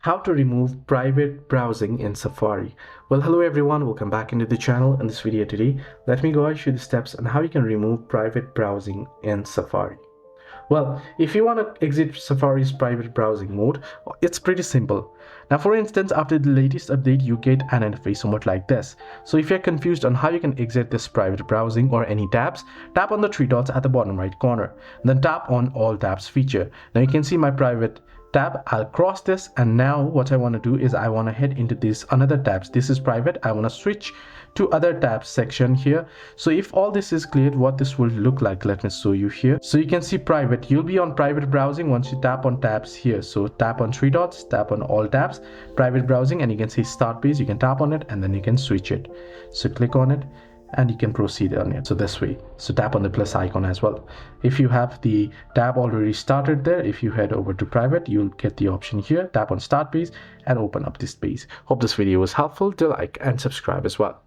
How to remove private browsing in Safari. Well, hello everyone, welcome back into the channel. In this video today, let me go and show you the steps on how you can remove private browsing in Safari. Well, if you want to exit Safari's private browsing mode, it's pretty simple. Now, for instance, after the latest update, you get an interface somewhat like this. So if you're confused on how you can exit this private browsing or any tabs, tap on the three dots at the bottom right corner. Then tap on all tabs feature. Now you can see my private tab. I'll cross this, and now what I want to do is I want to head into this another tabs. This is private. I want to switch to other tabs section here. So if all this is cleared, what this will look like, let me show you here. So you can see private, you'll be on private browsing once you tap on tabs here. So tap on three dots, tap on all tabs, private browsing, and you can see start page. You can tap on it and then you can switch it. So click on it and you can proceed on it. So this way, so tap on the plus icon as well. If you have the tab already started there, if you head over to private, you'll get the option here. Tap on start page and open up this page. Hope this video was helpful. Do like and subscribe as well.